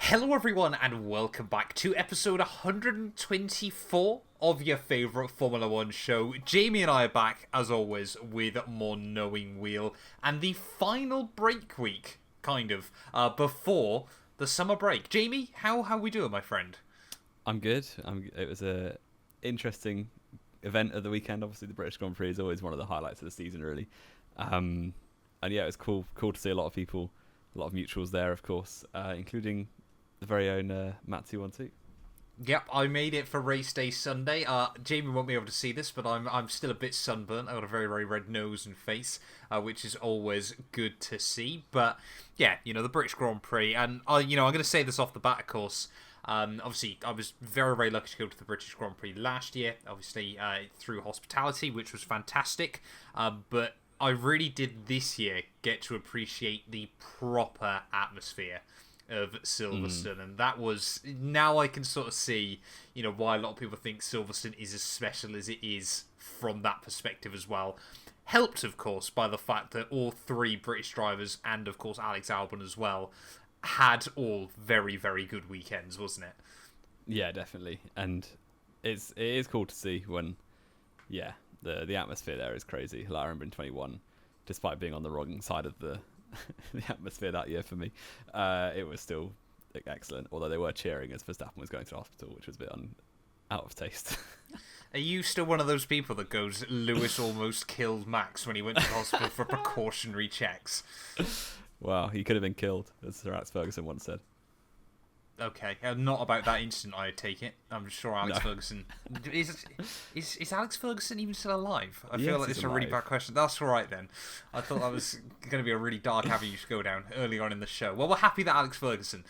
Hello everyone and welcome back to episode 124 of your favourite Formula 1 show. Jamie and I are back, as always, with more Knowing Wheel and the final break week, before the summer break. Jamie, how are we doing, my friend? I'm good. It was a interesting event of the weekend. Obviously, the British Grand Prix is always one of the highlights of the season, really. And yeah, it was cool to see a lot of people, a lot of mutuals there, of course, including the very own Matt212. Yep, I made it for race day Sunday. Jamie won't be able to see this, but I'm still a bit sunburnt. I got a very, very red nose and face, which is always good to see. But yeah, the British Grand Prix, and I'm going to say this off the bat, of course. Obviously, I was very, very lucky to go to the British Grand Prix last year, obviously through hospitality, which was fantastic. But I really did this year get to appreciate the proper atmosphere of Silverstone, and that was, now I can sort of see, why a lot of people think Silverstone is as special as it is from that perspective as well. Helped, of course, by the fact that all three British drivers, and of course Alex Albon as well, had all very, very good weekends, wasn't it? Yeah, definitely. And it is cool to see when, the atmosphere there is crazy. Like, I remember in 21, despite being on the wrong side of the atmosphere that year for me, it was still excellent, although they were cheering as Verstappen was going to hospital, which was a bit out of taste. Are you still one of those people that goes, Lewis almost killed Max when he went to hospital for precautionary checks? Wow, he could have been killed, as Sir Alex Ferguson once said. Okay, not about that incident, I take it. I'm sure Alex Ferguson... Is Alex Ferguson even still alive? I feel like it's a really bad question. That's all right, then. I thought that was going to be a really dark avenue to go down early on in the show. Well, we're happy that Alex Ferguson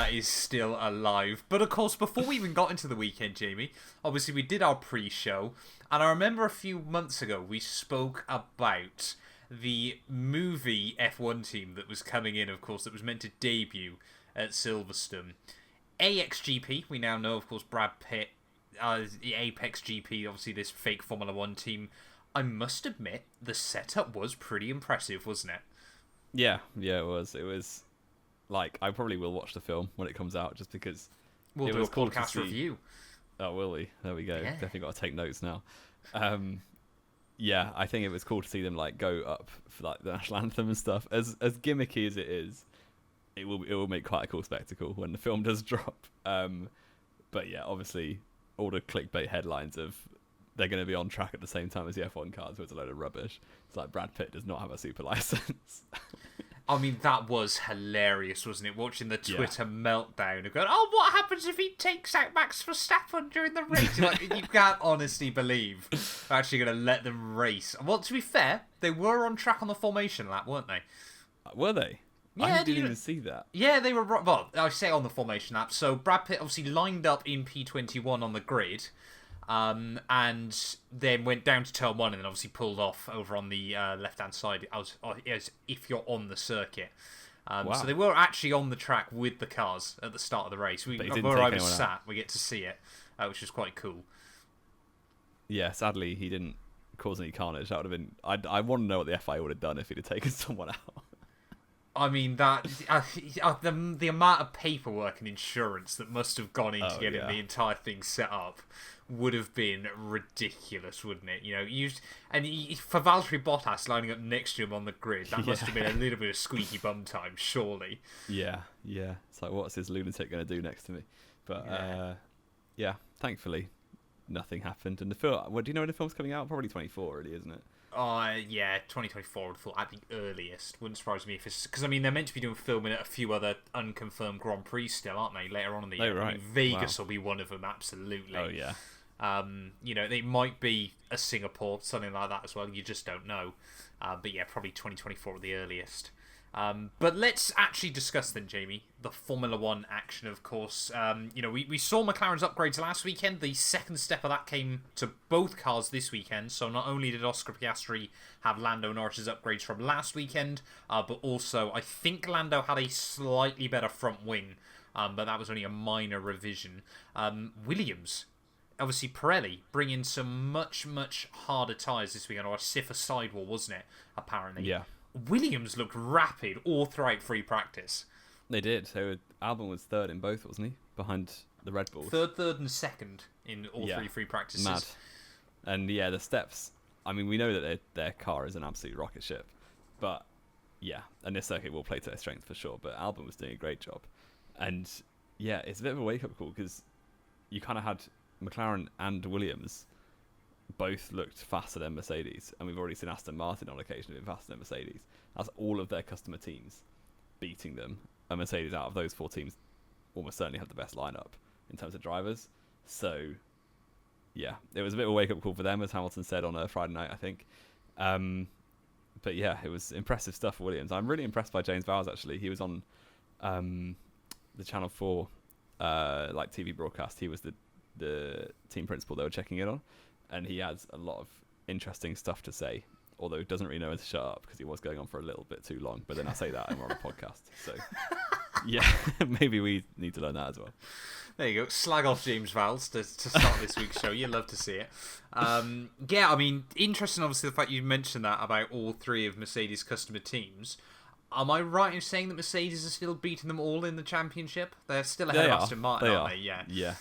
is still alive. But, of course, before we even got into the weekend, Jamie, obviously we did our pre-show, and I remember a few months ago we spoke about the movie F1 team that was coming in, of course, that was meant to debut at Silverstone. AXGP, we now know, of course, Brad Pitt, the Apex GP, obviously this fake Formula 1 team. I must admit, the setup was pretty impressive, wasn't it? Yeah, it was. It was, like, I probably will watch the film when it comes out, just because we'll do a podcast review. Oh, will we? There we go. Yeah. Definitely got to take notes now. Yeah, I think it was cool to see them go up for the national anthem and stuff. As gimmicky as it is, it will make quite a cool spectacle when the film does drop. But yeah, obviously all the clickbait headlines of they're going to be on track at the same time as the F1 cars was a load of rubbish. It's like Brad Pitt does not have a super license. I mean, that was hilarious, wasn't it? Watching the Twitter meltdown of going, oh, what happens if he takes out Max Verstappen during the race? You can't honestly believe they're actually going to let them race. Well, to be fair, they were on track on the formation lap, weren't they? Were they? Yeah, I didn't even see that. Yeah, they were... Well, I say on the formation lap. So Brad Pitt obviously lined up in P21 on the grid, and then went down to turn 1 and then obviously pulled off over on the left-hand side as if you're on the circuit. Wow. So they were actually on the track with the cars at the start of the race. Where I was sat, we get to see it, which is quite cool. Yeah, sadly, he didn't cause any carnage. That would have been... I want to know what the FIA would have done if he'd have taken someone out. I mean, that the amount of paperwork and insurance that must have gone into getting the entire thing set up would have been ridiculous, wouldn't it? For Valtteri Bottas lining up next to him on the grid, that must have been a little bit of squeaky bum time, surely. Yeah. It's like, what's this lunatic going to do next to me? But thankfully, nothing happened. And the film, do you know when the film's coming out? Probably 24, really, isn't it? 2024 I would have thought at the earliest. Wouldn't surprise me if it's... Because, I mean, they're meant to be doing filming at a few other unconfirmed Grand Prix still, aren't they, later on in the year? Right. I mean, Vegas will be one of them, absolutely. Oh, yeah. They might be a Singapore, something like that as well. You just don't know. But, yeah, probably 2024 at the earliest. But let's actually discuss then, Jamie, the Formula 1 action, of course. We saw McLaren's upgrades last weekend. The second step of that came to both cars this weekend. So not only did Oscar Piastri have Lando Norris's upgrades from last weekend, but also I think Lando had a slightly better front wing, but that was only a minor revision. Williams, obviously Pirelli, bringing some much, much harder tyres this weekend, or a stiffer sidewall, wasn't it, apparently? Yeah. Williams looked rapid all throughout free practice. They did. So Albon was third in both, wasn't he? Behind the Red Bulls. Third, and second in all three free practices. Mad. And yeah, the steps. I mean, we know that their car is an absolute rocket ship, but yeah, and this circuit will play to their strength for sure. But Albon was doing a great job, and yeah, it's a bit of a wake-up call because you kind of had McLaren and Williams both looked faster than Mercedes, and we've already seen Aston Martin on occasion being faster than Mercedes. That's all of their customer teams beating them, and Mercedes out of those four teams almost certainly have the best lineup in terms of drivers. So yeah, it was a bit of a wake-up call for them, as Hamilton said on a Friday night, I think. But yeah, it was impressive stuff for Williams. I'm really impressed by James Vowles, actually. He was on the Channel 4 like TV broadcast. He was the team principal they were checking in on, and he has a lot of interesting stuff to say, although he doesn't really know when to shut up because he was going on for a little bit too long. But then I say that and we're on a podcast, so yeah, maybe we need to learn that as well. There you go. Slag off James Vowles to start this week's show. You'd love to see it. Yeah, I mean, interesting, obviously, the fact you mentioned that about all three of Mercedes' customer teams. Am I right in saying that Mercedes are still beating them all in the championship? They're still ahead of Aston Martin, aren't they? Yeah. Yeah.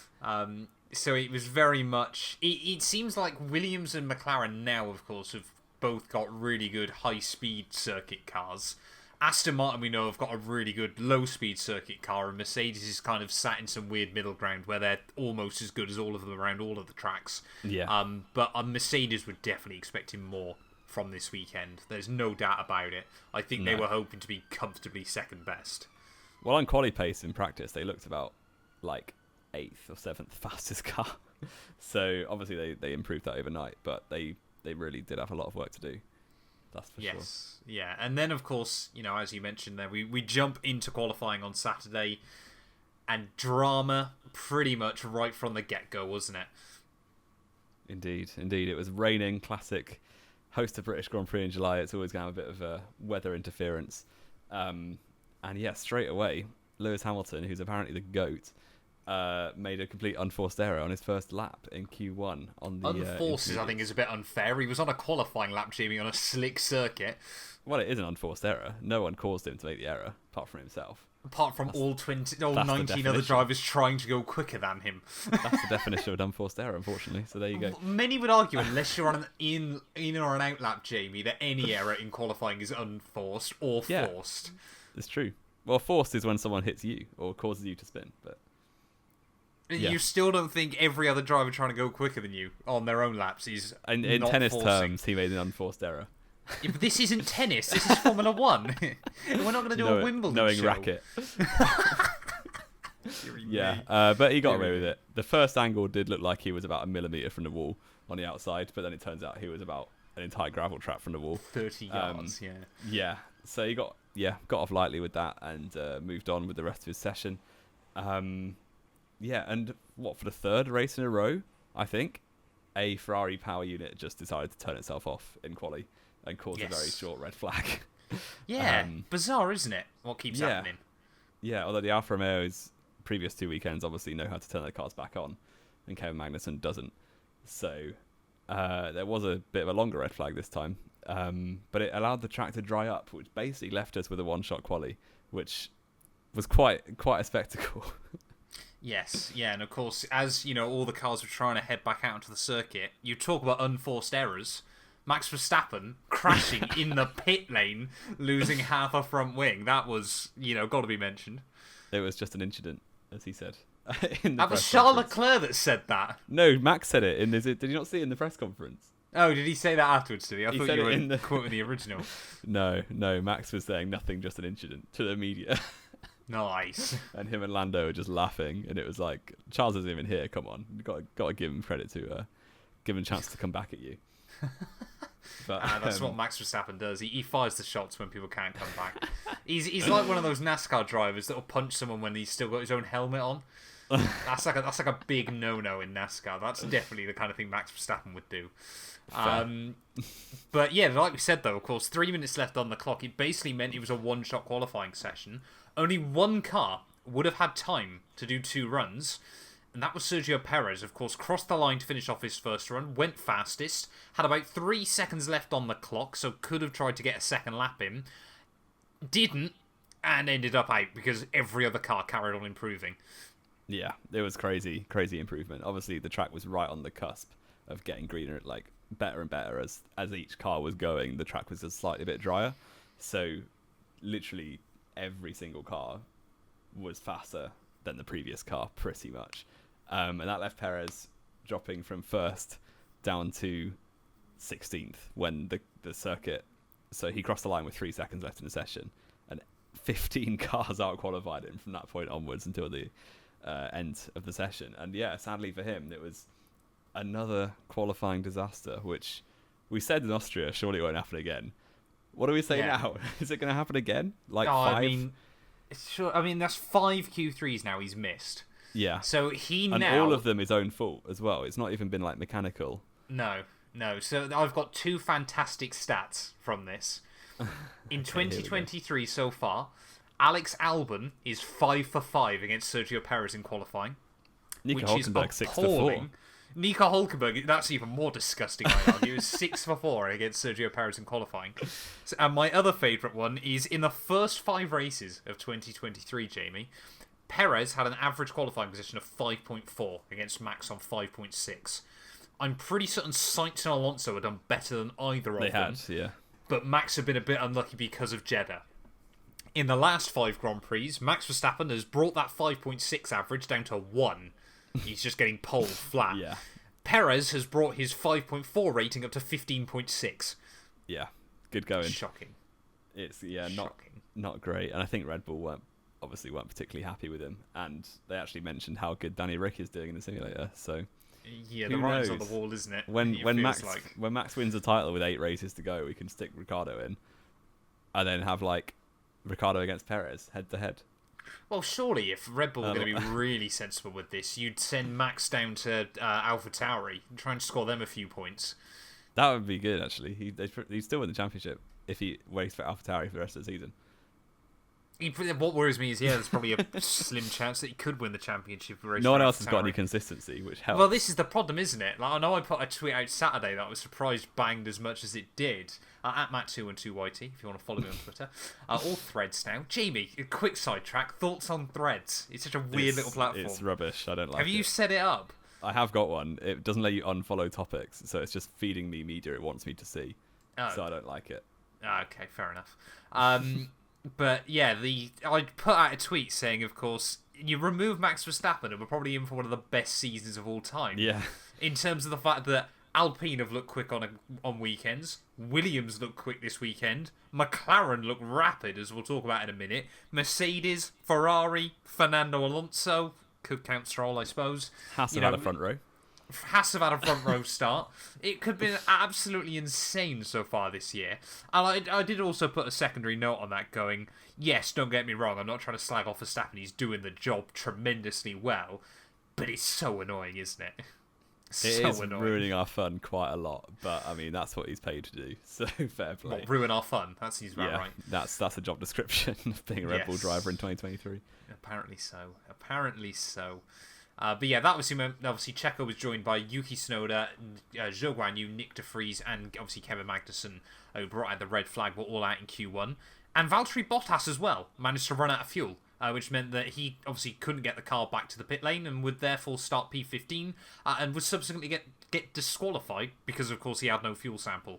So it was very much... It seems like Williams and McLaren now, of course, have both got really good high-speed circuit cars. Aston Martin, we know, have got a really good low-speed circuit car, and Mercedes is kind of sat in some weird middle ground where they're almost as good as all of them around all of the tracks. Yeah. But Mercedes were definitely expecting more from this weekend. There's no doubt about it. I think they were hoping to be comfortably second best. Well, on quali pace in practice, they looked about like 8th or 7th fastest car. So obviously they improved that overnight, but they really did have a lot of work to do. That's for sure. Yes, yeah. And then, of course, you know, as you mentioned there, we jump into qualifying on Saturday, and drama pretty much right from the get-go, wasn't it? Indeed. It was raining, classic host of British Grand Prix in July. It's always going to have a bit of weather interference. And yeah, straight away, Lewis Hamilton, who's apparently the GOAT, made a complete unforced error on his first lap in Q1 on the unforced, I think, is a bit unfair. He was on a qualifying lap, Jamie, on a slick circuit. Well, it is an unforced error. No one caused him to make the error, apart from himself. Apart from all 19 other drivers trying to go quicker than him. That's the definition of an unforced error, unfortunately. So there you go. Many would argue, unless you're on an in or an out lap, Jamie, that any error in qualifying is unforced or forced. It's true. Well, forced is when someone hits you or causes you to spin, but you still don't think every other driver trying to go quicker than you on their own laps is in tennis forcing. Terms, he made an unforced error. Yeah, but this isn't tennis. This is Formula 1. We're not going to do a Wimbledon show. Racket. But he got away with it. The first angle did look like he was about a millimetre from the wall on the outside, but then it turns out he was about an entire gravel trap from the wall. 30 yards, Yeah, so he got off lightly with that and moved on with the rest of his session. And for the third race in a row, I think, a Ferrari power unit just decided to turn itself off in quali and cause a very short red flag. Yeah, bizarre, isn't it? What keeps happening? Yeah, although the Alfa Romeo's previous 2 weekends obviously know how to turn their cars back on, and Kevin Magnussen doesn't. So there was a bit of a longer red flag this time, but it allowed the track to dry up, which basically left us with a one-shot quali, which was quite a spectacle. Yes, yeah, and of course, as you know, all the cars were trying to head back out into the circuit. You talk about unforced errors. Max Verstappen crashing in the pit lane, losing half a front wing. That was, got to be mentioned. It was just an incident, as he said. That was Charles Leclerc that said that. No, Max said it. Did you not see it in the press conference? Oh, did he say that afterwards, did he? I thought you were quoting the original. No, Max was saying nothing, just an incident to the media. Nice. And him and Lando were just laughing, and it was like, Charles isn't even here, come on. You've got to give him credit to give him a chance to come back at you. But that's what Max Verstappen does. He fires the shots when people can't come back. He's like one of those NASCAR drivers that will punch someone when he's still got his own helmet on. That's like a big no-no in NASCAR. That's definitely the kind of thing Max Verstappen would do. But yeah, like we said though, of course, 3 minutes left on the clock. It basically meant it was a one-shot qualifying session. Only one car would have had time to do 2 runs. And that was Sergio Perez, of course, crossed the line to finish off his first run, went fastest, had about 3 seconds left on the clock, so could have tried to get a second lap in. Didn't, and ended up out because every other car carried on improving. Yeah, it was crazy improvement. Obviously, the track was right on the cusp of getting greener, like better and better as each car was going. The track was just slightly a bit drier, so literally every single car was faster than the previous car, pretty much. And that left Perez dropping from first down to 16th when the circuit. So he crossed the line with 3 seconds left in the session, and 15 cars out qualified him from that point onwards until the end of the session. And yeah, sadly for him, it was another qualifying disaster, which we said in Austria, surely it won't happen again. What do we say now? Is it going to happen again? Like 5? I mean, that's 5 Q3s now he's missed. Yeah. So he and now... all of them his own fault as well. It's not even been like mechanical. No. So I've got 2 fantastic stats from this. In 2023 so far, Alex Albon is 5 for 5 against Sergio Perez in qualifying. Nico Hülkenberg 6 for 4. Nico Hülkenberg, that's even more disgusting, I argue, is 6 for 4 against Sergio Perez in qualifying. And my other favourite one is in the first 5 races of 2023, Jamie, Perez had an average qualifying position of 5.4 against Max on 5.6. I'm pretty certain Sainz and Alonso had done better than either of them. They had, yeah. But Max had been a bit unlucky because of Jeddah. In the last 5 Grand Prix, Max Verstappen has brought that 5.6 average down to 1. He's just getting poled flat. Yeah. Perez has brought his 5.4 rating up to 15.6. Yeah, good going. Shocking. It's not great, and I think Red Bull weren't particularly happy with him, and they actually mentioned how good Danny Rick is doing in the simulator. So yeah, the writing's on the wall, isn't it? When Max wins the title with 8 races to go, we can stick Ricciardo in, and then have like Ricciardo against Perez head to head. Well, surely if Red Bull were going to be really sensible with this, you'd send Max down to AlphaTauri and try and score them a few points. That would be good, actually. He'd still win the championship if he waits for AlphaTauri for the rest of the season. What worries me is, there's probably a slim chance that he could win the championship. No one else has got any consistency, which helps. Well, this is the problem, isn't it? Like, I know I put a tweet out Saturday that I was surprised banged as much as it did. At Matt212YT, if you want to follow me on Twitter. All Threads now. Jamie, a quick sidetrack. Thoughts on Threads? It's such a weird little platform. It's rubbish. I don't like it. Have you set it up? I have got one. It doesn't let you unfollow topics, so it's just feeding me media it wants me to see. Oh. So I don't like it. Okay, fair enough. But yeah, I put out a tweet saying, of course, you remove Max Verstappen and we're probably in for one of the best seasons of all time. Yeah. In terms of the fact that Alpine have looked quick on weekends, Williams looked quick this weekend, McLaren looked rapid, as we'll talk about in a minute, Mercedes, Ferrari, Fernando Alonso, could count Stroll, I suppose. Has had a front row. Has to have had a front row start. It could have been absolutely insane so far this year. And I did also put a secondary note on that going, yes, don't get me wrong, I'm not trying to slag off Verstappen, he's doing the job tremendously well, but it's so annoying, isn't it? It is ruining our fun quite a lot, but I mean, that's what he's paid to do, so fair play. What, ruin our fun? That seems about right. That's a job description of being a Red Bull driver in 2023. Apparently so. But yeah, that was him. Obviously, Checo was joined by Yuki Tsunoda, Zhou Guanyu, Nick de Vries, and obviously Kevin Magnussen, who brought out the red flag, were all out in Q1. And Valtteri Bottas as well managed to run out of fuel, which meant that he obviously couldn't get the car back to the pit lane and would therefore start P15 and would subsequently get disqualified because, of course, he had no fuel sample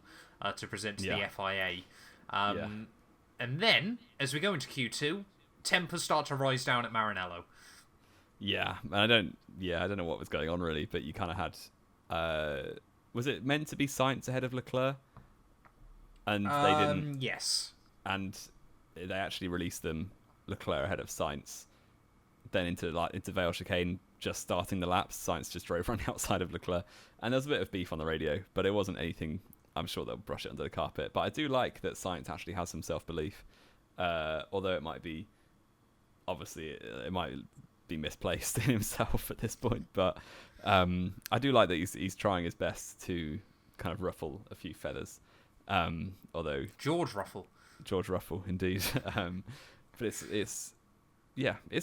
to present to the FIA. And then, as we go into Q2, tempers start to rise down at Maranello. Yeah, and I don't know what was going on really, but you kind of had, was it meant to be Sainz ahead of Leclerc? And they didn't. Yes. And they actually released them, Leclerc ahead of Sainz. Then into Vale chicane, just starting the laps, Sainz just drove around the outside of Leclerc, and there was a bit of beef on the radio, but it wasn't anything. I'm sure they'll brush it under the carpet. But I do like that Sainz actually has some self-belief, although it might be, obviously, it might be misplaced in himself at this point, but I do like that he's trying his best to kind of ruffle a few feathers, although George Ruffle indeed. But it's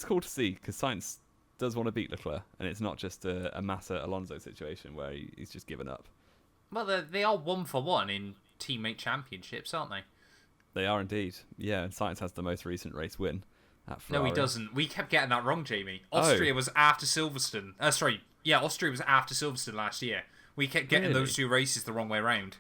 cool to see because Sainz does want to beat Leclerc, and it's not just a Massa Alonso situation where he's just given up. Well, they are 1 for 1 in teammate championships, aren't they? They are indeed. Yeah, and Sainz has the most recent race win at Ferrari. No, he doesn't. We kept getting that wrong, Jamie. Oh. Austria was after Silverstone. Austria was after Silverstone last year. We kept getting those two races the wrong way around.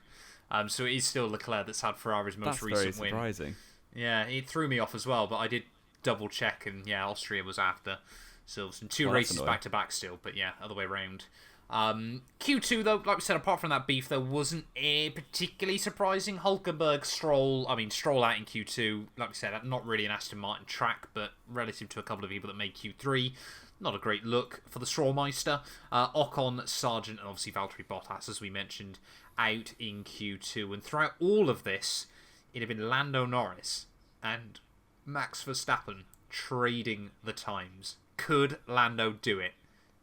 So it is still Leclerc that's had Ferrari's most recent win. That's very surprising. Yeah, it threw me off as well, but I did double check, and yeah, Austria was after Silverstone. Two races back to back still, but yeah, other way around. Q2 though, like we said, apart from that beef, there wasn't a particularly surprising Hulkenberg Stroll out in Q2. Like we said, not really an Aston Martin track, but relative to a couple of people that made Q3, not a great look for the Strollmeister. Ocon, Sargent, and obviously Valtteri Bottas, as we mentioned, out in Q2. And throughout all of this, it had been Lando Norris and Max Verstappen trading the times. Could Lando do it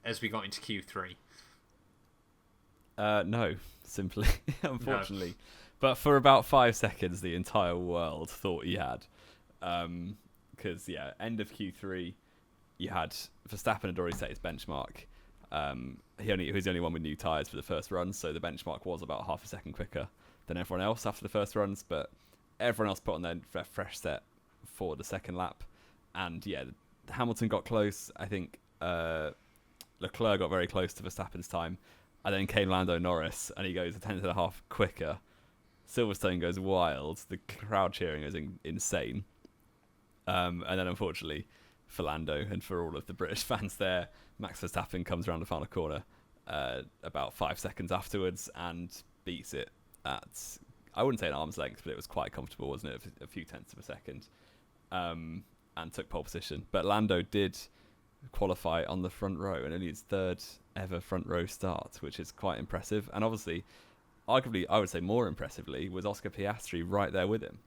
as we got into Q3? No, simply, unfortunately. No. But for about 5 seconds, the entire world thought he had. Because, end of Q3, you had Verstappen had already set his benchmark. He was the only one with new tyres for the first run, so the benchmark was about half a second quicker than everyone else after the first runs. But everyone else put on their fresh set for the second lap. And, Hamilton got close. I think Leclerc got very close to Verstappen's time. And then came Lando Norris, and he goes a tenth and a half quicker. Silverstone goes wild. The crowd cheering is insane. And then, unfortunately, for Lando and for all of the British fans there, Max Verstappen comes around the final corner about 5 seconds afterwards and beats it at, I wouldn't say an arm's length, but it was quite comfortable, wasn't it? A few tenths of a second. And took pole position. But Lando did qualify on the front row, and only his third ever front row start, which is quite impressive. And obviously, arguably, I would say more impressively, was Oscar Piastri right there with him,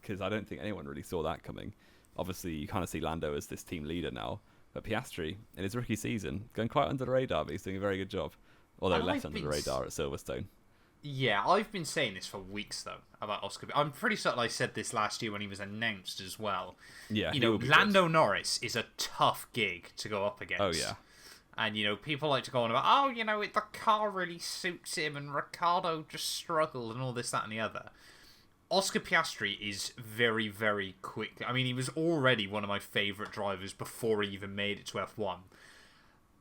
because I don't think anyone really saw that coming. Obviously, you kind of see Lando as this team leader now, but Piastri, in his rookie season, going quite under the radar, but he's doing a very good job, although less under the radar at Silverstone. Yeah, I've been saying this for weeks, though, about Oscar. I'm pretty certain I said this last year when he was announced as well. Yeah, Lando Norris is a tough gig to go up against. Oh, yeah. And, people like to go on about, the car really suits him, and Ricciardo just struggled, and all this, that, and the other. Oscar Piastri is very, very quick. I mean, he was already one of my favourite drivers before he even made it to F1.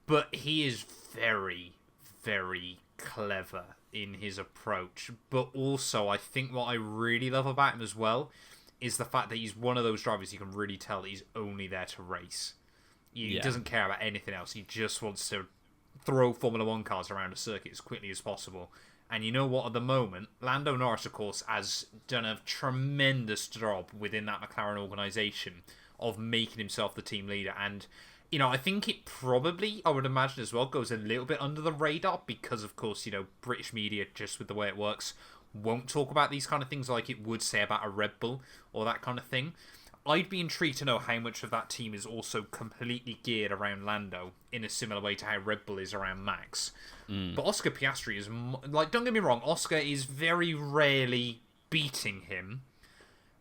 But he is very, very clever in his approach. But also, I think what I really love about him as well is the fact that he's one of those drivers you can really tell he's only there to race. He doesn't care about anything else. He just wants to throw Formula 1 cars around a circuit as quickly as possible. And you know what? At the moment, Lando Norris, of course, has done a tremendous job within that McLaren organisation of making himself the team leader. And, I think it probably, I would imagine as well, goes a little bit under the radar because, of course, British media, just with the way it works, won't talk about these kind of things like it would say about a Red Bull or that kind of thing. I'd be intrigued to know how much of that team is also completely geared around Lando in a similar way to how Red Bull is around Max. But Oscar Piastri is, don't get me wrong, Oscar is very rarely beating him,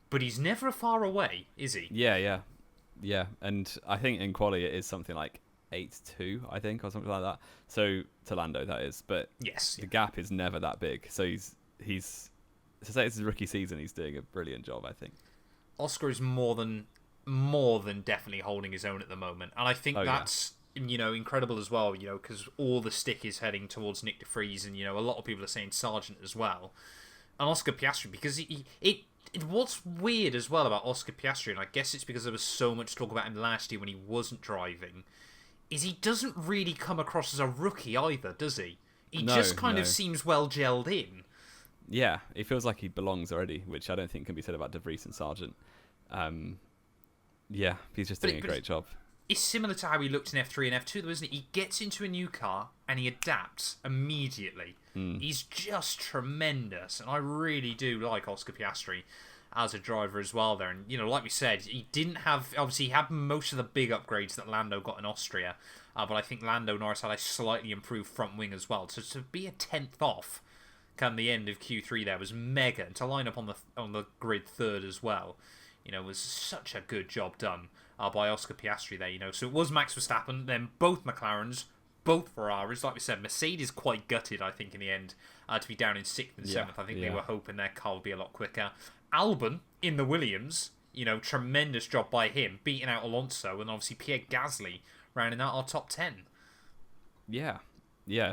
but he's never far away, is he? Yeah. And I think in quali it is something like 8-2, I think, or something like that. So to Lando, that is. But yes, the gap is never that big. So he's to say it's his rookie season, he's doing a brilliant job, I think. Oscar is more than definitely holding his own at the moment, and I think that's incredible as well. Because all the stick is heading towards Nick de Vries, and a lot of people are saying Sargent as well, and Oscar Piastri, because what's weird as well about Oscar Piastri, and I guess it's because there was so much talk about him last year when he wasn't driving, is he doesn't really come across as a rookie either, does he? He just kind of seems well gelled in. Yeah, it feels like he belongs already, which I don't think can be said about De Vries and Sargent. He's just doing a great job. It's similar to how he looked in F3 and F2, though, isn't it? He gets into a new car and he adapts immediately. He's just tremendous, and I really do like Oscar Piastri as a driver as well there. And, like we said, he had most of the big upgrades that Lando got in Austria, but I think Lando Norris had a slightly improved front wing as well. So to be a 10th off come the end of Q3 there was mega, and to line up on the grid third as well, was such a good job done by Oscar Piastri there. So it was Max Verstappen, then both McLarens, both Ferraris. Like we said, Mercedes quite gutted, I think, in the end, to be down in 6th and 7th. I think they were hoping their car would be a lot quicker. Albon in the Williams, tremendous job by him, beating out Alonso, and obviously Pierre Gasly rounding out our top 10. Yeah,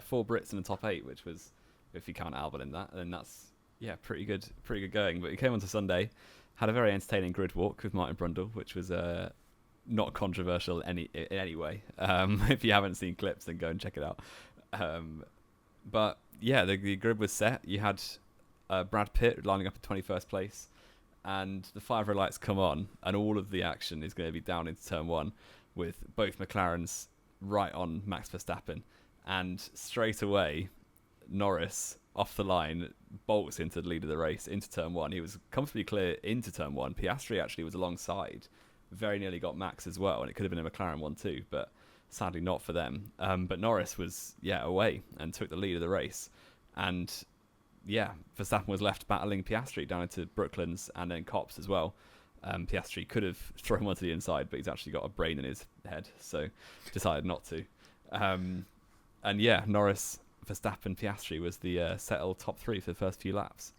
4 Brits in the top 8, which was, if you count Albon in that, then that's pretty good going. But he came on to Sunday, had a very entertaining grid walk with Martin Brundle, which was not controversial in any way. If you haven't seen clips, then go and check it out. But yeah, the grid was set. You had Brad Pitt lining up in 21st place, and the 5 red lights come on, and all of the action is going to be down into turn 1, with both McLarens right on Max Verstappen, and straight away Norris off the line bolts into the lead of the race into turn 1. He was comfortably clear into turn 1. Piastri actually was alongside, very nearly got Max as well, and it could have been a McLaren 1-2, but sadly not for them. But Norris was away and took the lead of the race, and Verstappen was left battling Piastri down into Brooklands and then Copse as well. Piastri could have thrown one to the inside, but he's actually got a brain in his head, so decided not to. Norris, Verstappen, Piastri was the settled top 3 for the first few laps.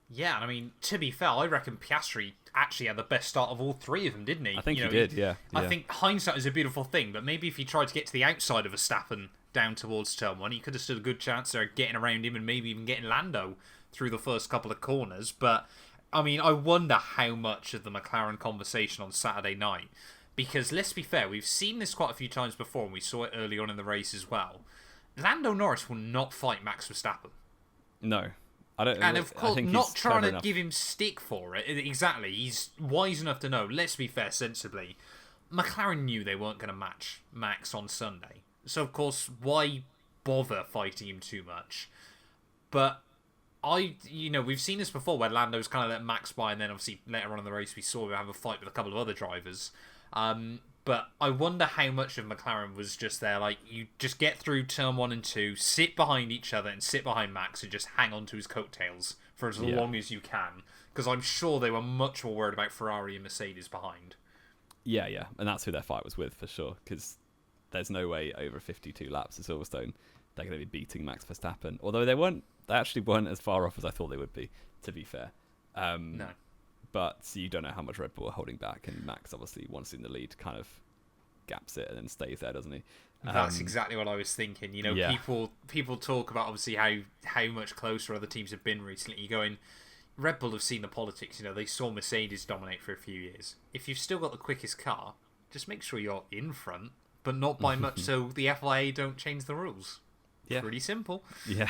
Yeah, and I mean, to be fair, I reckon Piastri actually had the best start of all 3 of them, didn't he? I think he did, yeah. I think hindsight is a beautiful thing, but maybe if he tried to get to the outside of Verstappen down towards turn 1, he could have stood a good chance there of getting around him and maybe even getting Lando through the first couple of corners. But, I mean, I wonder how much of the McLaren conversation on Saturday night, because let's be fair, we've seen this quite a few times before, and we saw it early on in the race as well. Lando Norris will not fight Max Verstappen. No. And of course, not trying to give him stick for it. Exactly. He's wise enough to know, let's be fair, sensibly, McLaren knew they weren't going to match Max on Sunday. So, of course, why bother fighting him too much? But we've seen this before where Lando's kind of let Max by, and then obviously later on in the race we saw him have a fight with a couple of other drivers. But I wonder how much of McLaren was just there, like, you just get through turn 1 and 2, sit behind each other and sit behind Max and just hang on to his coattails for as long as you can. Because I'm sure they were much more worried about Ferrari and Mercedes behind. Yeah. And that's who their fight was with, for sure. Because there's no way over 52 laps at Silverstone they're going to be beating Max Verstappen. Although they actually weren't as far off as I thought they would be, to be fair. No. But you don't know how much Red Bull are holding back, and Max obviously, once in the lead, kind of gaps it and then stays there, doesn't he? That's exactly what I was thinking. People talk about obviously how much closer other teams have been recently. You're going, Red Bull have seen the politics. They saw Mercedes dominate for a few years. If you've still got the quickest car, just make sure you're in front, but not by much, so the FIA don't change the rules. Yeah. Pretty simple. Yeah.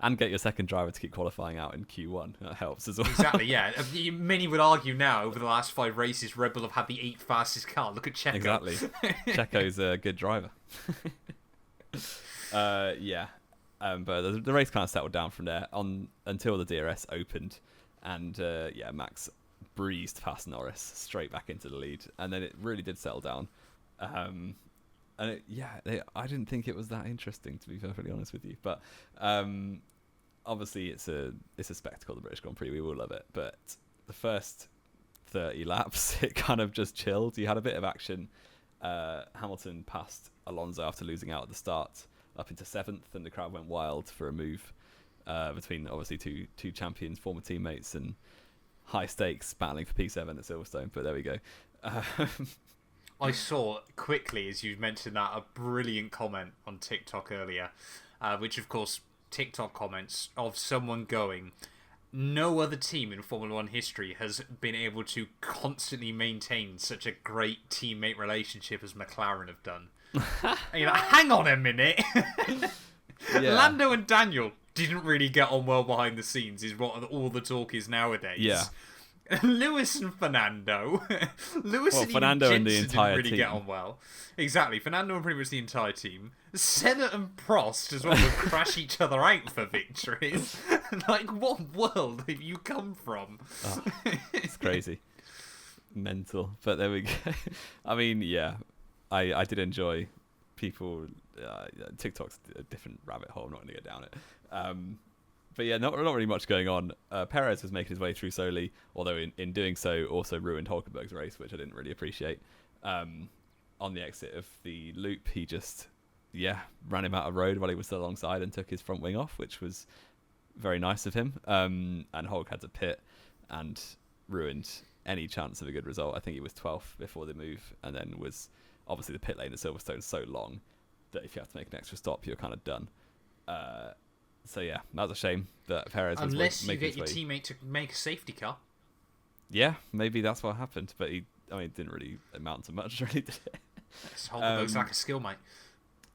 And get your second driver to keep qualifying out in Q1. That helps as well. Exactly, yeah. Many would argue now, over the last 5 races, Red Bull have had the 8th fastest car. Look at Checo. Exactly. Checo's a good driver. But the race kind of settled down from there until the DRS opened. And, Max breezed past Norris straight back into the lead. And then it really did settle down. I didn't think it was that interesting, to be perfectly honest with you. But obviously, it's a spectacle, the British Grand Prix. We will love it. But the first 30 laps, it kind of just chilled. You had a bit of action. Hamilton passed Alonso after losing out at the start, up into 7th, and the crowd went wild for a move between obviously two champions, former teammates, and high stakes battling for P7 at Silverstone. But there we go. I saw quickly, as you mentioned that, a brilliant comment on TikTok earlier, which of course, TikTok comments of someone going, no other team in Formula 1 history has been able to constantly maintain such a great teammate relationship as McLaren have done. And you're like, hang on a minute. Yeah. Lando and Daniel didn't really get on well behind the scenes, is what all the talk is nowadays. Yeah. Lewis and Fernando. Fernando and the entire didn't really team get on well. Exactly. Fernando and pretty much the entire team. Senna and Prost as well would crash each other out for victories. Like, what world have you come from? Oh, it's crazy. Mental. But there we go. I mean, yeah. I did enjoy people. TikTok's a different rabbit hole. I'm not going to go down it. But yeah, not really much going on. Perez was making his way through slowly, although in doing so also ruined Hulkenberg's race, which I didn't really appreciate. On the exit of the loop, he ran him out of road while he was still alongside and took his front wing off, which was very nice of him. And Hulk had to pit and ruined any chance of a good result. I think he was 12th before the move, and then was obviously the pit lane at Silverstone so long that if you have to make an extra stop, you're kind of done. So yeah, that was a shame that Perez was unless you making get your teammate to make a safety car. Yeah, maybe that's what happened, but it didn't really amount to much, really, did it? Hulk looks like a skill, mate.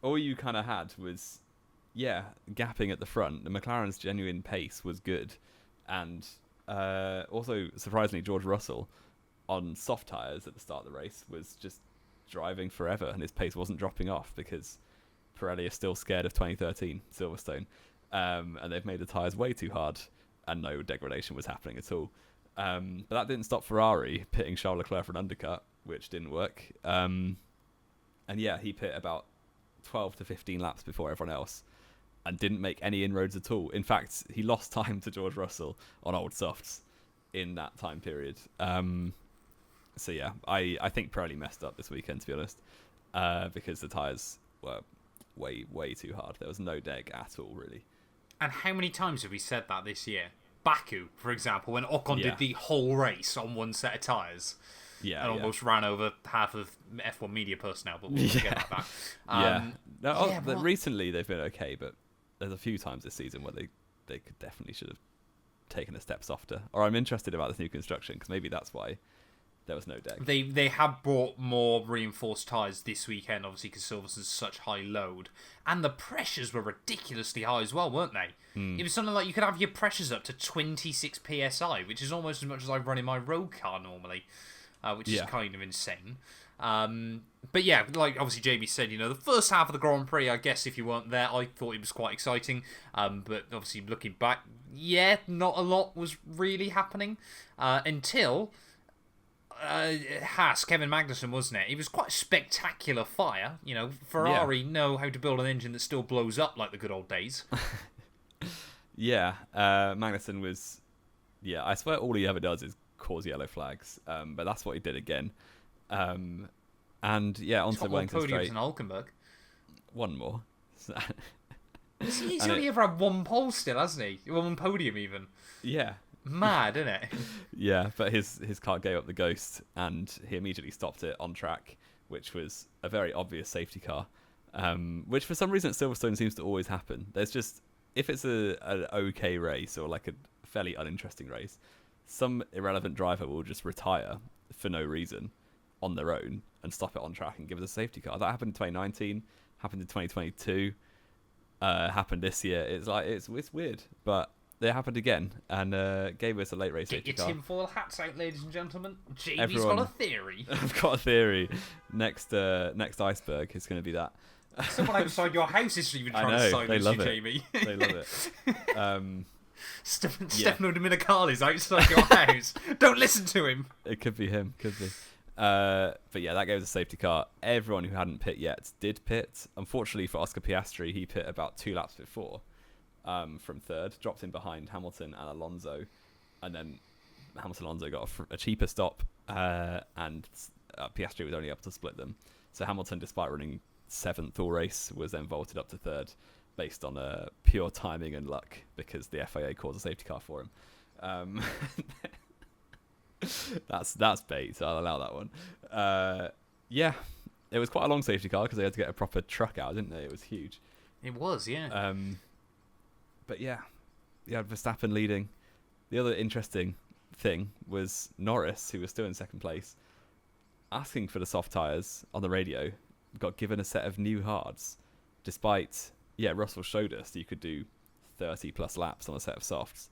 All you kind of had was, gapping at the front. The McLaren's genuine pace was good, and also surprisingly, George Russell on soft tyres at the start of the race was just driving forever, and his pace wasn't dropping off because Pirelli is still scared of 2013 Silverstone, and they've made the tyres way too hard, and no degradation was happening at all. But that didn't stop Ferrari pitting Charles Leclerc for an undercut, which didn't work. And yeah, he pit about 12 to 15 laps before everyone else and didn't make any inroads at all. In fact, he lost time to George Russell on old softs in that time period. So yeah, I think Pirelli messed up this weekend, to be honest, because the tyres were way too hard. There was no deg at all, really. And how many times have we said that this year? Baku, for example, when Ocon did the whole race on one set of tyres. And almost ran over half of F1 media personnel, but we'll forget about that. But recently they've been okay, but there's a few times this season where they could definitely should have taken a step softer. Or I'm interested about this new construction, because maybe that's why there was no deck. They have brought more reinforced tyres this weekend, obviously, because Silverstone's such high load. And the pressures were ridiculously high as well, weren't they? It was something like you could have your pressures up to 26 PSI, which is almost as much as I run in my road car normally. Which is kind of insane. But yeah, like obviously Jamie said, the first half of the Grand Prix, I guess if you weren't there, I thought it was quite exciting. But obviously looking back, not a lot was really happening until Haas, Kevin Magnussen, wasn't it? It was quite a spectacular fire. Ferrari know how to build an engine that still blows up like the good old days. Magnussen was... I swear all he ever does is cause yellow flags, but that's what he did again. And onto Wellington Straight. And Hulkenberg. One more. He's only ever had one pole still, hasn't he? One podium even. Yeah. Mad, isn't it? Yeah, but his car gave up the ghost, and he immediately stopped it on track, which was a very obvious safety car, which for some reason at Silverstone seems to always happen. There's just, if it's an okay race or like a fairly uninteresting race, some irrelevant driver will just retire for no reason on their own and stop it on track and give us a safety car. That happened in 2019, happened in 2022, happened this year. It's weird, but it happened again and gave us a late race safety car. Get your tinfoil hats out, ladies and gentlemen. Jamie's got a theory. I've got a theory. Next iceberg is going to be that. Someone outside your house is even trying to silence you, Jamie. They love it. Stefano Dominicali's outside your house. Don't listen to him. It could be him. Could be. But yeah, that gave us a safety car. Everyone who hadn't pit yet did pit. Unfortunately for Oscar Piastri, he pit about 2 laps before from third, dropped in behind Hamilton and Alonso, and then Hamilton and Alonso got a cheaper stop, and Piastri was only able to split them. So Hamilton, despite running 7th all race, was then vaulted up to 3rd. Based on pure timing and luck, because the FIA caused a safety car for him. That's bait, so I'll allow that one. It was quite a long safety car because they had to get a proper truck out, didn't they? It was huge. It was, yeah. But yeah, you had Verstappen leading. The other interesting thing was Norris, who was still in 2nd place, asking for the soft tyres on the radio, got given a set of new hards, despite... Russell showed us that you could do 30 plus laps on a set of softs,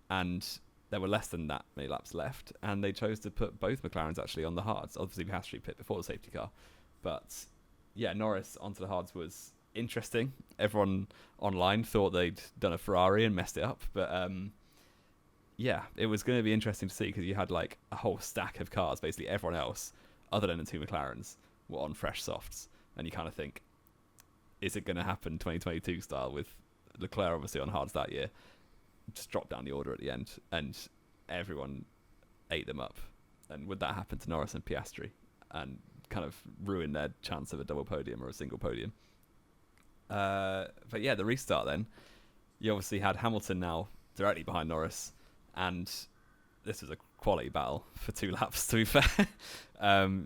and there were less than that many laps left, and they chose to put both McLarens actually on the hards. Obviously, Piastri pit before the safety car, but Norris onto the hards was interesting. Everyone online thought they'd done a Ferrari and messed it up, but it was going to be interesting to see because you had like a whole stack of cars. Basically, everyone else, other than the 2 McLarens, were on fresh softs, and you kind of think, is it going to happen 2022 style with Leclerc obviously on hards that year? Just drop down the order at the end, and everyone ate them up. And would that happen to Norris and Piastri and kind of ruin their chance of a double podium or a single podium? But yeah, the restart then. You obviously had Hamilton now directly behind Norris, and this was a quality battle for 2 laps, to be fair.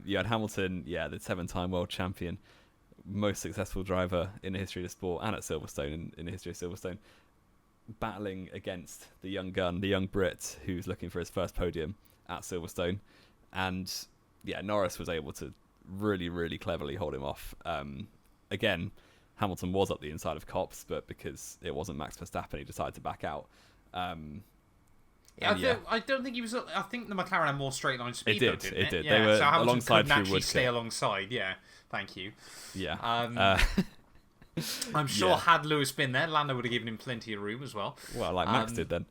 You had Hamilton, the 7-time world champion, most successful driver in the history of the sport, and at Silverstone in the history of Silverstone, battling against the young gun, the young Brit, who's looking for his first podium at Silverstone. And Norris was able to really, really cleverly hold him off. Again, Hamilton was up the inside of Copse, but because it wasn't Max Verstappen, he decided to back out. I don't think he was. I think the McLaren had more straight line speed. It did. Yeah, they were so Hamilton alongside couldn't actually stay alongside. Yeah, thank you. Yeah. I'm sure had Lewis been there, Lando would have given him plenty of room as well. Well, like Max did then.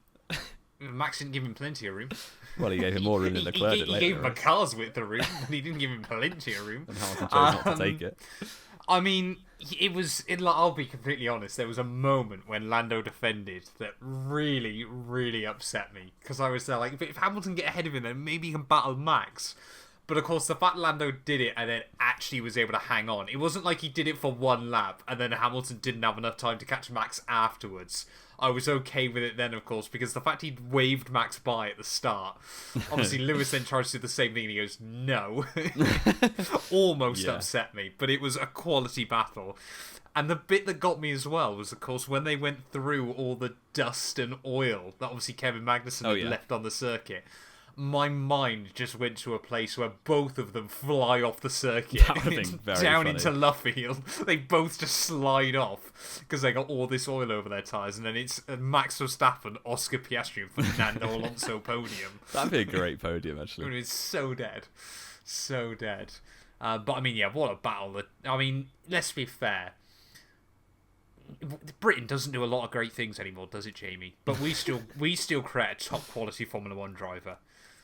Max didn't give him plenty of room. Well, he gave him more room than Leclerc did later. He gave him a car's width of room, but he didn't give him plenty of room. And Hamilton chose not to take it. I mean, I'll be completely honest, there was a moment when Lando defended that really, really upset me. Because I was there like, if Hamilton get ahead of him, then maybe he can battle Max. But of course, the fact Lando did it and then actually was able to hang on. It wasn't like he did it for 1 lap and then Hamilton didn't have enough time to catch Max afterwards. I was okay with it then, of course, because the fact he'd waved Max by at the start. Obviously, Lewis then tries to do the same thing and he goes, no. Almost upset me, but it was a quality battle. And the bit that got me as well was, of course, when they went through all the dust and oil that obviously Kevin Magnussen had left on the circuit. My mind just went to a place where both of them fly off the circuit that would have been very down funny. into Luffield. They both just slide off because they got all this oil over their tyres, and then it's Max Verstappen, Oscar Piastri, and Fernando Alonso podium. That'd be a great podium, actually. It's so dead, so dead. But I mean, what a battle! I mean, let's be fair. Britain doesn't do a lot of great things anymore, does it, Jamie? But we still create a top quality Formula One driver.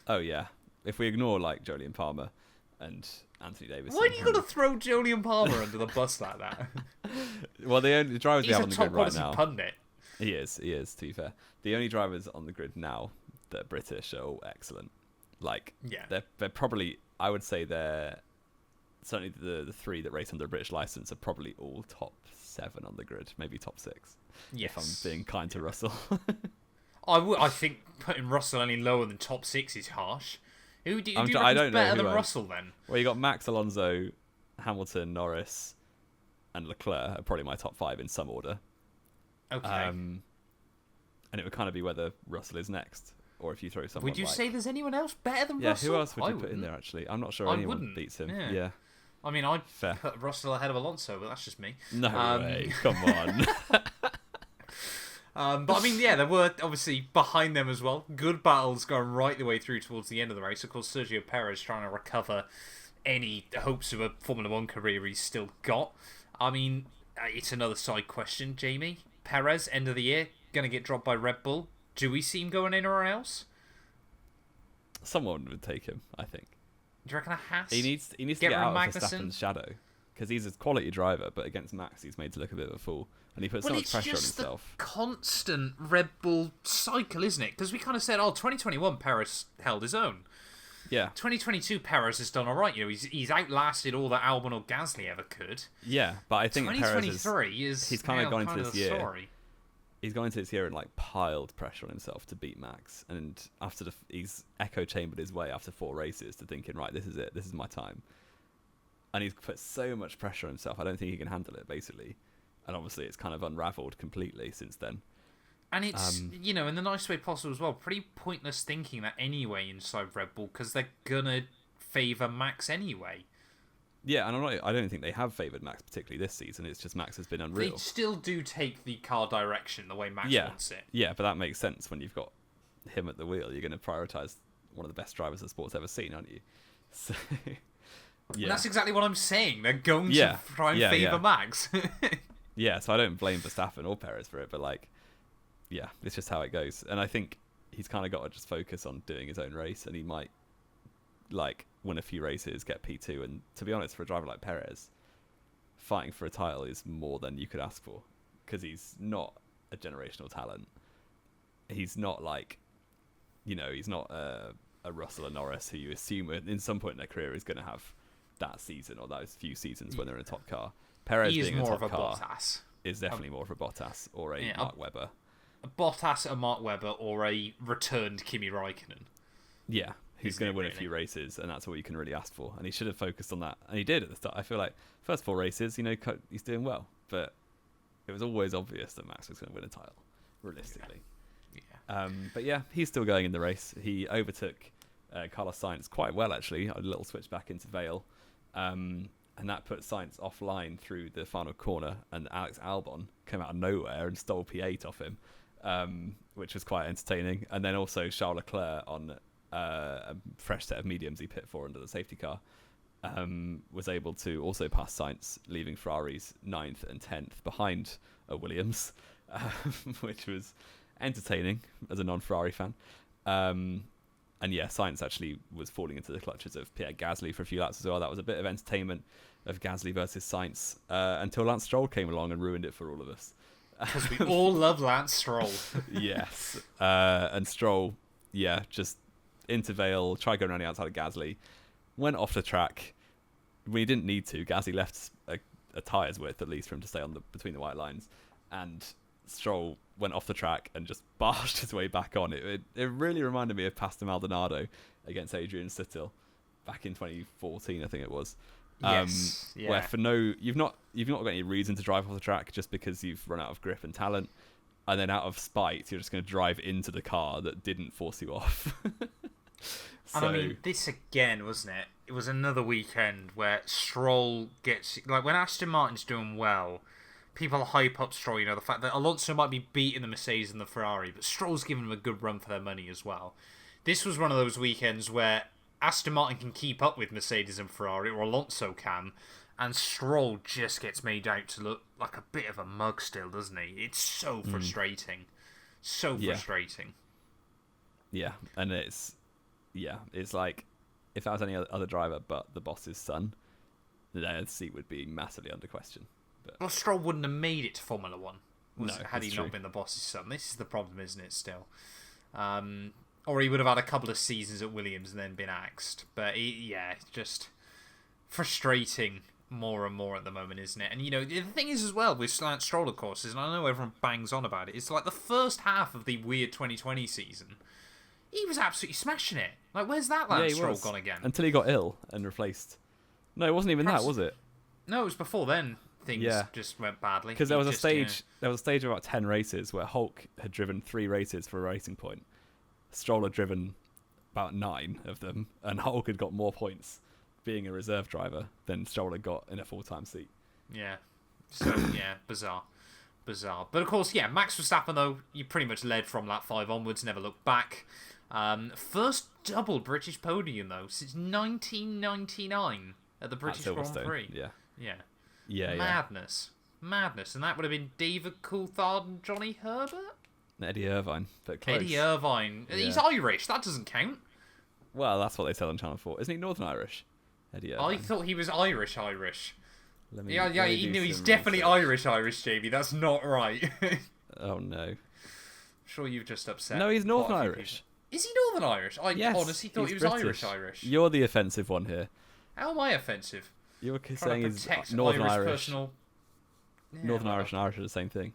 Oh yeah, if we ignore like Jolyon Palmer and Anthony Davis. Why do you got to throw Jolyon Palmer under the bus like that? Well, the only drivers we have on the grid right now. Pundit. He is. To be fair, the only drivers on the grid now that are British are all excellent. Like, they're probably. I would say they're certainly the 3 that race under a British license are probably all top 7 on the grid, maybe top 6. Yes. If I'm being kind to Russell. I think putting Russell any lower than top 6 is harsh. Who do you reckon is better than Russell then? Well, you got Max, Alonso, Hamilton, Norris, and Leclerc are probably my top 5 in some order. Okay. And it would kind of be whether Russell is next, or if you throw someone. Would you say there's anyone else better than Russell? Yeah, who else would you put in there? Actually, I'm not sure anyone beats him. Yeah. I mean, I'd put Russell ahead of Alonso, but that's just me. No way. Come on. But I mean, there were obviously behind them as well. Good battles going right the way through towards the end of the race. Of course, Sergio Perez trying to recover any hopes of a Formula One career he's still got. I mean, it's another side question, Jamie. Perez, end of the year, going to get dropped by Red Bull. Do we see him going anywhere else? Someone would take him, I think. Do you reckon a Haas? He needs to get out of Verstappen's shadow. Because he's a quality driver, but against Max, he's made to look a bit of a fool. And he puts so much pressure on himself. It's just the constant Red Bull cycle, isn't it? Because we kind of said, 2021, Perez held his own. Yeah. 2022, Perez has done all right. You know, he's outlasted all that Albon or Gasly ever could. Yeah, but I think 2023 he's kind of gone into this year. Story. He's gone into this year and like piled pressure on himself to beat Max, and after he's echo chambered his way after 4 races to thinking, right, this is it, this is my time. And he's put so much pressure on himself. I don't think he can handle it, basically. And obviously, it's kind of unravelled completely since then. And it's, in the nicest way possible as well, pretty pointless thinking that anyway inside Red Bull, because they're going to favour Max anyway. Yeah, and I don't think they have favoured Max particularly this season. It's just Max has been unreal. They still do take the car direction the way Max wants it. Yeah, but that makes sense when you've got him at the wheel. You're going to prioritise one of the best drivers the sport's ever seen, aren't you? So... Yeah. And that's exactly what I'm saying. They're going to try and favour Max. Yeah, so I don't blame Verstappen or Perez for it, but it's just how it goes. And I think he's kind of got to just focus on doing his own race, and he might win a few races, get P2. And to be honest, for a driver like Perez, fighting for a title is more than you could ask for, because he's not a generational talent. He's not he's not a Russell or Norris who you assume in some point in their career is going to have that season or those few seasons when they're in a top car. Perez he is being more a top of a car, Bottas. is definitely more of a Bottas or a Mark Webber. A Bottas, a Mark Webber, or a returned Kimi Räikkönen. Yeah, who's going to win a few races, and that's all you can really ask for. And he should have focused on that, and he did at the start. I feel like first 4 races, he's doing well, but it was always obvious that Max was going to win a title, realistically. Yeah. But yeah, he's still going in the race. He overtook Carlos Sainz quite well, actually. A little switch back into Vale, and that put Sainz offline through the final corner, and Alex Albon came out of nowhere and stole P8 off him, which was quite entertaining. And then also Charles Leclerc on a fresh set of mediums he pit for under the safety car, was able to also pass Sainz, leaving Ferrari's 9th and 10th behind a Williams, which was entertaining as a non-Ferrari fan. And yeah, Sainz actually was falling into the clutches of Pierre Gasly for a few laps as well. That was a bit of entertainment of Gasly versus Sainz, until Lance Stroll came along and ruined it for all of us. Because we all love Lance Stroll. Yes. And Stroll, just into Vale, tried going around the outside of Gasly, went off the track. We didn't need to. Gasly left a tyre's width, at least, for him to stay on between the white lines. And Stroll went off the track and just barged his way back on. It really reminded me of Pastor Maldonado against Adrian Sutil back in 2014, I think it was. Yes. Yeah. Where you've not got any reason to drive off the track just because you've run out of grip and talent, and then out of spite you're just going to drive into the car that didn't force you off. And I mean, this again, wasn't it? It was another weekend where Stroll gets... Like, when Aston Martin's doing well, people hype up Stroll, the fact that Alonso might be beating the Mercedes and the Ferrari, but Stroll's giving them a good run for their money as well. This was one of those weekends where Aston Martin can keep up with Mercedes and Ferrari, or Alonso can, and Stroll just gets made out to look like a bit of a mug still, doesn't he? It's so frustrating. So frustrating. Yeah, and it's like, if that was any other driver but the boss's son, their seat would be massively under question. But... Well, Stroll wouldn't have made it to Formula 1 had he true. not been the boss's son. This is the problem, isn't it, still? Or he would have had a couple of seasons at Williams and then been axed. But, it's just frustrating more and more at the moment, isn't it? And, the thing is as well with Lance Stroll, of course, is, and I know everyone bangs on about it, it's like the first half of the weird 2020 season, he was absolutely smashing it. Like, where's that Lance Stroll gone again? Until he got ill and replaced. No, it wasn't even that, was it? No, it was before then. Things just went badly. Because there was a stage of about 10 races where Hulk had driven 3 races for a Racing Point. Stroll had driven about 9 of them, and Hulk had got more points being a reserve driver than Stroll had got in a full-time seat. Yeah. So, bizarre. But of course, Max Verstappen, though, you pretty much led from lap 5 onwards, never looked back. First double British podium, though, since 1999 at the British Grand Prix. Yeah. Madness. And that would have been David Coulthard and Johnny Herbert? Eddie Irvine, but close. Eddie Irvine. Yeah. He's Irish. That doesn't count. Well, that's what they said on Channel 4. Isn't he Northern Irish? Eddie Irvine. I thought he was Irish. He's definitely Irish, Jamie. That's not right. Oh, no. I'm sure you've just upset. No, he's Northern Irish. Is he Northern Irish? I honestly thought he was British. Irish. You're the offensive one here. How am I offensive? You're saying he's Northern Irish. Northern Irish and Irish are the same thing.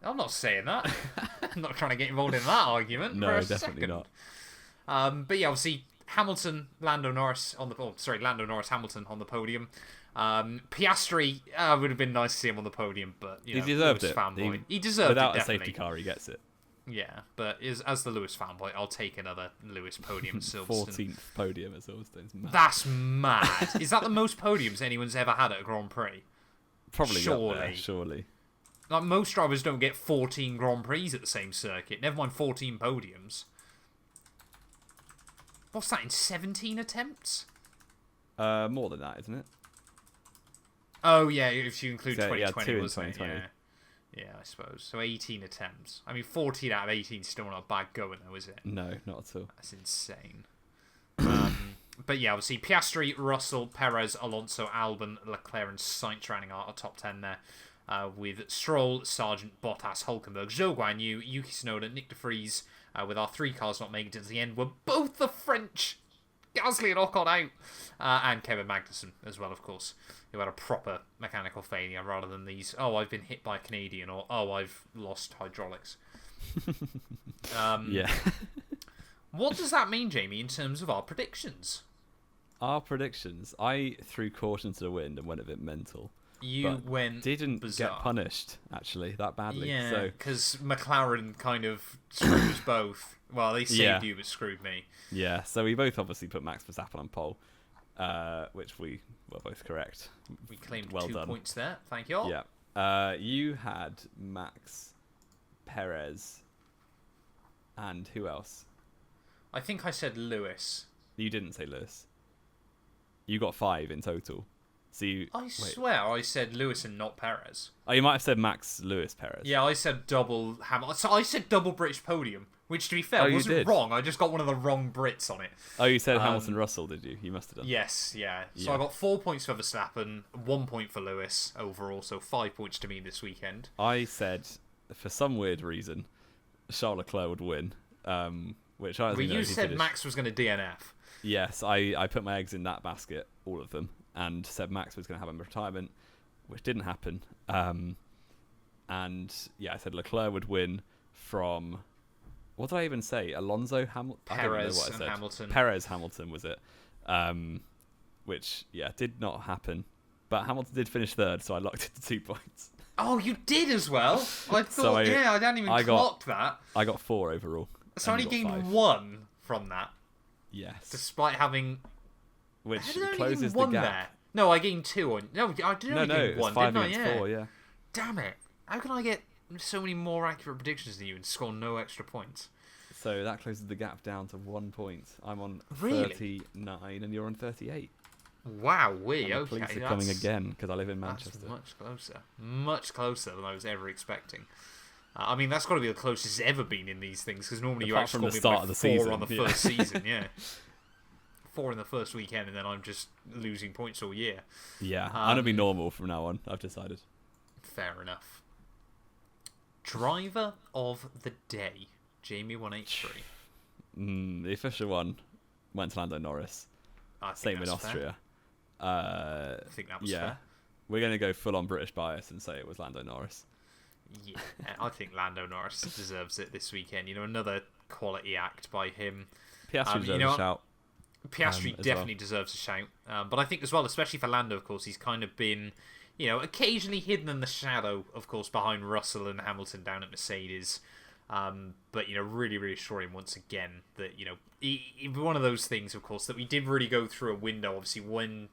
I'm not saying that. I'm not trying to get involved in that argument. No, definitely not. But obviously Lando Norris, Hamilton on the podium. Piastri would have been nice to see him on the podium, but he deserved it. He deserved it. Without a safety car, he gets it. Yeah, but as the Lewis fanboy, I'll take another Lewis podium at Silverstone. 14th podium at Silverstone. Mad. That's mad. Is that the most podiums anyone's ever had at a Grand Prix? Probably surely. Like, most drivers don't get 14 Grand Prix at the same circuit. Never mind 14 podiums. What's that, in 17 attempts? More than that, isn't it? Oh, yeah, if you include 2020, yeah, 2 in wasn't 2020. it? Yeah, I suppose. So 18 attempts. I mean, 14 out of 18 is still not bad going, though, is it? No, not at all. That's insane. But yeah, obviously, Piastri, Russell, Perez, Alonso, Albon, Leclerc, and Sainz rounding our top 10 there. With Stroll, Sargent, Bottas, Hulkenberg, Zhou Guanyu, Yuki Tsunoda, Nick de Vries, with our 3 cars not making it to the end, were both the French Gasly and Ocon out. And Kevin Magnussen as well, of course, who had a proper mechanical failure rather than these, oh, I've been hit by a Canadian, or oh, I've lost hydraulics. Yeah. What does that mean, Jamie, in terms of our predictions? Our predictions. I threw caution to the wind and went a bit mental. You went didn't bizarre. get punished, actually, that badly. Yeah, because McLaren kind of screwed us both. Well, they saved you, but screwed me. Yeah, so we both obviously put Max Verstappen on pole, which we were both correct. We claimed well 2 done. points there. Thank you all. Yeah. You had Max, Perez, and who else? I think I said Lewis. You didn't say Lewis. You got 5 in total. So I swear I said Lewis and not Perez. Oh, you might have said Max, Lewis, Perez. Yeah, I said double Hamilton. So I said double British podium, which to be fair wasn't wrong. I just got one of the wrong Brits on it. Oh, you said Hamilton, Russell, did you? You must have done. Yes, yeah. So I got 4 points for Verstappen, 1 point for Lewis overall, so 5 points to me this weekend. I said, for some weird reason, Charles Leclerc would win, which I you said Max was going to DNF. Yes, I put my eggs in that basket, all of them, and said Max was going to have a retirement, which didn't happen. And yeah, I said Leclerc would win from, what did I even say? Alonso, Hamilton? I don't know what I said. Hamilton. Perez, Hamilton was it. Which, yeah, did not happen. But Hamilton did finish third, so I locked it to 2 points. Oh, you did as well? I thought, So I hadn't even clocked that. I got 4 overall. So I only gained 1 from that. Yes. Despite having... Which I closes the one gap. There. No, I gained 2 on... No, I did only gain 1, didn't I? Yeah. 4, yeah. Damn it. How can I get so many more accurate predictions than you and score no extra points? So that closes the gap down to 1 point. I'm on Really? 39 and you're on 38. Wow, And okay. the police are coming again because I live in Manchester. That's much closer. Much closer than I was ever expecting. I mean, that's got to be the closest it's ever been in these things, because normally Apart you from outscore the me start by of the 4 season, on the first season, yeah. 4 in the first weekend, and then I'm just losing points all year. Yeah, I'm going to be normal from now on, I've decided. Fair enough. Driver of the day, Jamie 183. The official one went to Lando Norris. Same in Austria. I think that was fair. We're going to go full on British bias and say it was Lando Norris. Yeah, I think Lando Norris deserves it this weekend. You know, another quality act by him. Piastri deserves a shout. Piastri definitely deserves a shout. But I think as well, especially for Lando, of course, he's kind of been, you know, occasionally hidden in the shadow, of course, behind Russell and Hamilton down at Mercedes. But, you know, really reassuring once again that, you know, one of those things, of course, that we did really go through a window, obviously, when,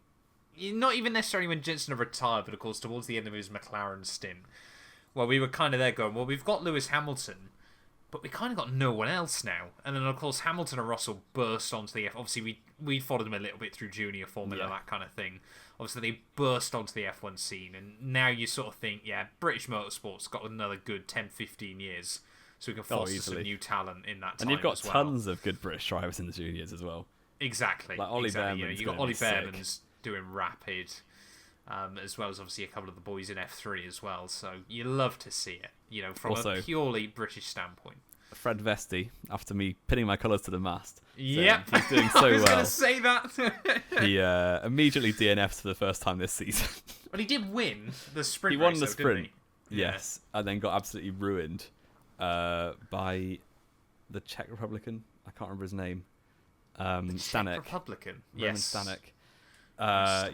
not even necessarily when Jensen retired, but, of course, towards the end of his McLaren stint. Well, we were kind of there going, well, we've got Lewis Hamilton, but we kind of got no one else now. And then, of course, Hamilton and Russell burst onto the F. Obviously, we followed them a little bit through junior formula, that kind of thing. Obviously, they burst onto the F1 scene. And now you sort of think, yeah, British Motorsport's got another good 10, 15 years. So we can foster some new talent in that time. And you've got as well. tons of good British drivers in the juniors as well. Exactly. Like Ollie Behrman's you've got Ollie Behrman's doing rapid. As well as obviously a couple of the boys in F3 as well, so you love to see it, you know, from a purely British standpoint. Fred Vesti, after me pinning my colours to the mast, yep, he's doing so well. I was going to say that. He immediately DNF'd for the first time this season. But he did win the sprint. He won race, the though, sprint, didn't he? yes, and then got absolutely ruined by the Czech Republican. I can't remember his name. Stanek. Czech Republican. Roman Yes. Stanek.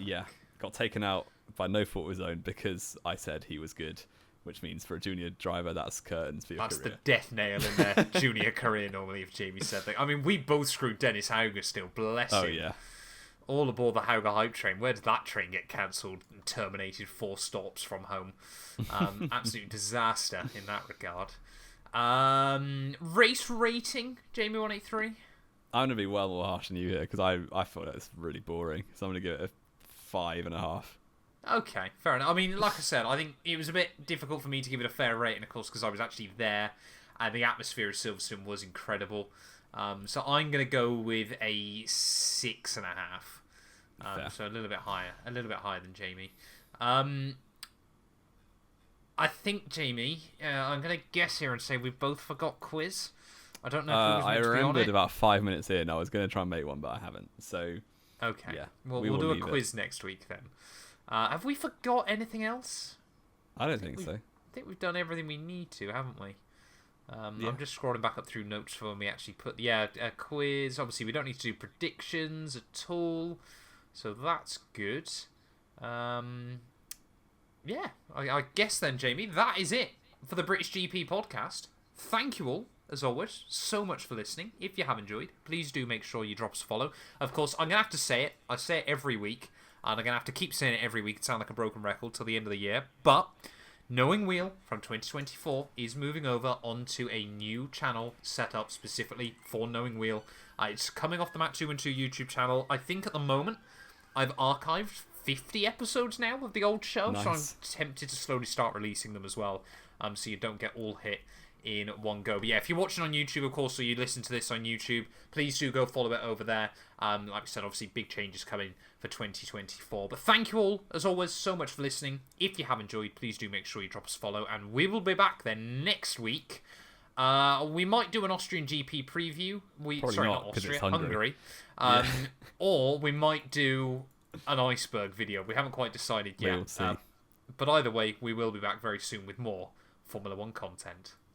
Yeah. Got taken out by no fault of his own because I said he was good, which means for a junior driver, that's curtains for your career. That's the death nail in their junior career, normally, if Jamie said that. I mean, we both screwed Dennis Hauger still, bless him. Oh, yeah. All aboard the Hauger hype train. Where did that train get cancelled and terminated 4 stops from home? Absolute disaster in that regard. Race rating, Jamie 183? I'm going to be well more harsh than you here because I thought it was really boring. So I'm going to give it a 5.5. Okay, fair enough. I mean, like I said, I think it was a bit difficult for me to give it a fair rating, of course, because I was actually there, and the atmosphere of Silverstone was incredible. So I'm going to go with a 6.5. So a little bit higher than Jamie. I think, Jamie, I'm going to guess here and say we both forgot quiz. I don't know if it was I meant to be on remembered it. about 5 minutes in. I was going to try and make one, but I haven't. So Okay. yeah, Well, we we'll will do a leave it. quiz next week then. Have we forgot anything else? I don't think so. I think we've done everything we need to, haven't we? Yeah. I'm just scrolling back up through notes for when we actually put... Yeah, a quiz. Obviously, we don't need to do predictions at all. So that's good. Yeah, I guess then, Jamie, that is it for the British GP podcast. Thank you all, as always, so much for listening. If you have enjoyed, please do make sure you drop us a follow. Of course, I'm going to have to say it. I say it every week, and I'm going to have to keep saying it every week. It sounds like a broken record till the end of the year. But Knowing Wheel from 2024 is moving over onto a new channel set up specifically for Knowing Wheel. It's coming off the Matt 212 YouTube channel. I think at the moment I've archived 50 episodes now of the old show, Nice. so I'm tempted to slowly start releasing them as well, so you don't get all hit in one go. But yeah, if you're watching on YouTube, of course, or you listen to this on YouTube, please do go follow it over there. Like I said, obviously big changes coming for 2024. But thank you all, as always, so much for listening. If you have enjoyed, please do make sure you drop us a follow, and we will be back then next week. We might do an Austrian GP preview. Probably not, 'cause it's Hungary. Or we might do an iceberg video. We haven't quite decided yet. We'll see. But either way, we will be back very soon with more Formula 1 content.